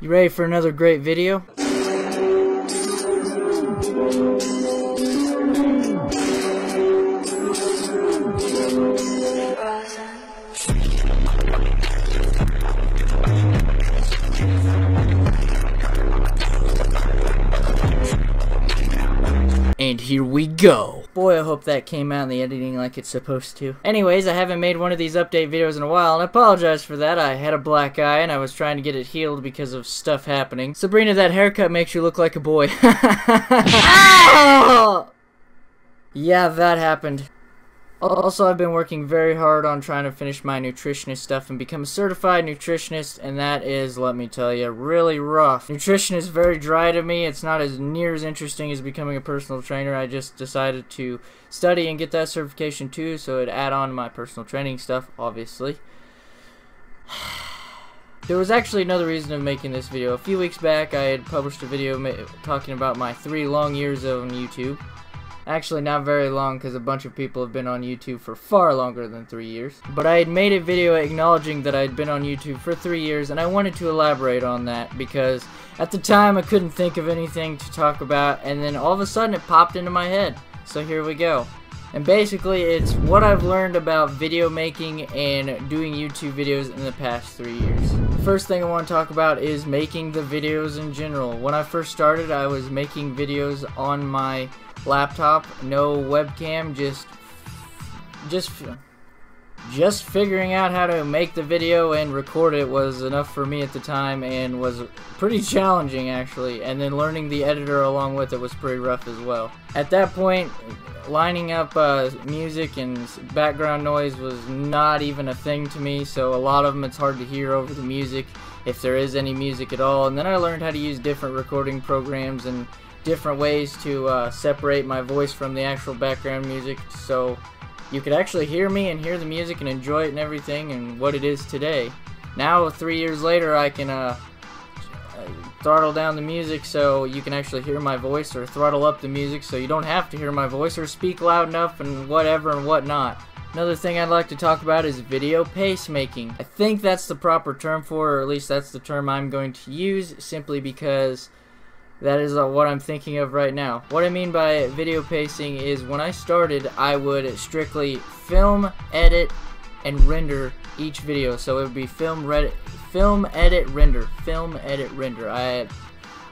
You ready for another great video? And here we go. Boy, I hope that came out in the editing like it's supposed to. Anyways, I haven't made one of these update videos in a while, and I apologize for that. I had a black eye, and I was trying to get it healed because of stuff happening. Sabrina, that haircut makes you look like a boy. Oh! Yeah, that happened. Also, I've been working very hard on trying to finish my nutritionist stuff and become a certified nutritionist, and that is, let me tell you, really rough. Nutrition is very dry to me. It's not as near as interesting as becoming a personal trainer. I just decided to study and get that certification too, so it'd add on to my personal training stuff, obviously. There was actually another reason of making this video. A few weeks back, I had published a video talking about my 3 long years on YouTube. Actually, not very long, because a bunch of people have been on YouTube for far longer than 3 years. But I had made a video acknowledging that I had been on YouTube for 3 years, and I wanted to elaborate on that, because at the time I couldn't think of anything to talk about, and then all of a sudden it popped into my head. So here we go. And basically, it's what I've learned about video making and doing YouTube videos in the past 3 years. The first thing I want to talk about is making the videos in general. When I first started, I was making videos on my laptop, no webcam, just figuring out how to make the video and record it was enough for me at the time, and was pretty challenging actually, and then learning the editor along with it was pretty rough as well. At that point, lining up music and background noise was not even a thing to me, so a lot of them it's hard to hear over the music, if there is any music at all. And then I learned how to use different recording programs and different ways to separate my voice from the actual background music, so you could actually hear me and hear the music and enjoy it and everything, and what it is today. Now, 3 years later, I can throttle down the music so you can actually hear my voice, or throttle up the music so you don't have to hear my voice, or speak loud enough and whatever and whatnot. Another thing I'd like to talk about is video pacemaking. I think that's the proper term for it, or at least that's the term I'm going to use, simply because that is what I'm thinking of right now. What I mean by video pacing is, when I started, I would strictly film, edit, and render each video. So it would be film, edit, render. I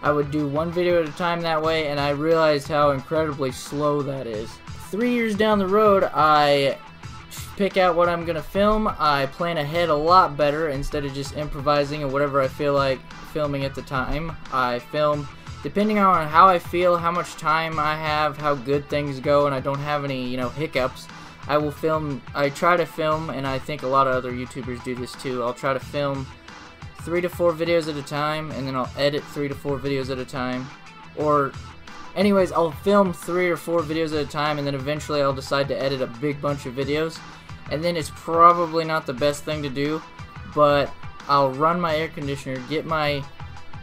would do one video at a time that way, and I realized how incredibly slow that is. 3 years down the road, I pick out what I'm gonna film. I plan ahead a lot better instead of just improvising and whatever I feel like filming at the time. I film depending on how I feel, how much time I have, how good things go, and I don't have any, hiccups. I try to film, and I think a lot of other YouTubers do this too. I'll try to film 3 to 4 videos at a time, and then I'll edit 3 to 4 videos at a time. Or, anyways, I'll film 3 or 4 videos at a time, and then eventually I'll decide to edit a big bunch of videos. And then it's probably not the best thing to do, but I'll run my air conditioner, get my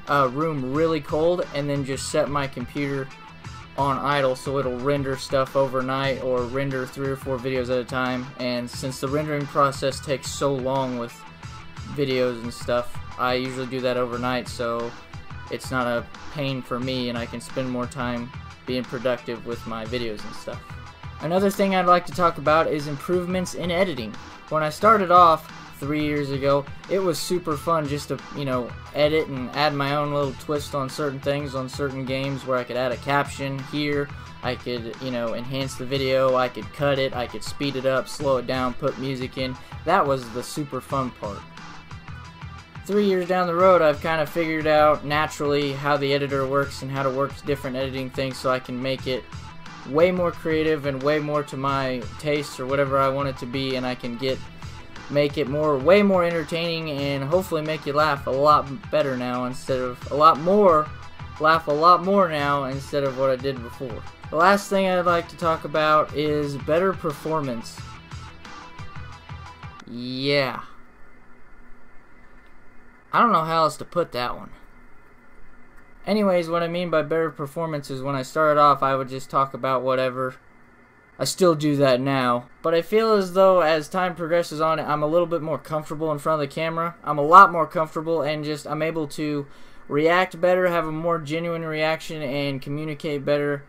room really cold, and then just set my computer on idle so it'll render stuff overnight, or render 3 or 4 videos at a time. And since the rendering process takes so long with videos and stuff, I usually do that overnight, so it's not a pain for me, and I can spend more time being productive with my videos and stuff. Another thing I'd like to talk about is improvements in editing. When I started off 3 years ago, it was super fun just to, edit and add my own little twist on certain things, on certain games, where I could add a caption here, I could, enhance the video, I could cut it, I could speed it up, slow it down, put music in. That was the super fun part. 3 years down the road, I've kind of figured out naturally how the editor works and how to work different editing things, so I can make it way more creative and way more to my taste, or whatever I want it to be, and I can make it way more entertaining, and hopefully make you laugh a lot better now, instead of laugh a lot more now instead of what I did before. The last thing I'd like to talk about is better performance. Yeah. I don't know how else to put that one. Anyways, what I mean by better performance is, when I started off, I would just talk about whatever. I still do that now, but I feel as though as time progresses on, I'm a little bit more comfortable in front of the camera. I'm a lot more comfortable, and I'm able to react better, have a more genuine reaction, and communicate better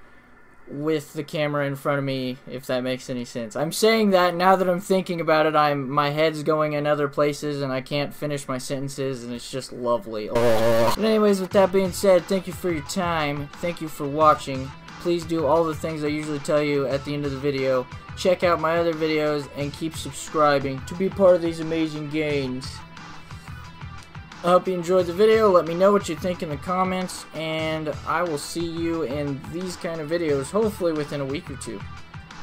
with the camera in front of me, if that makes any sense. I'm saying that now that I'm thinking about it, my head's going in other places and I can't finish my sentences, and it's just lovely. But anyways, with that being said, thank you for your time. Thank you for watching. Please do all the things I usually tell you at the end of the video. Check out my other videos and keep subscribing to be part of these amazing gains. I hope you enjoyed the video. Let me know what you think in the comments, and I will see you in these kind of videos, hopefully within a week or two.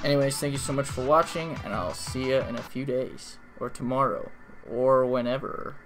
Anyways, thank you so much for watching, and I'll see you in a few days, or tomorrow, or whenever.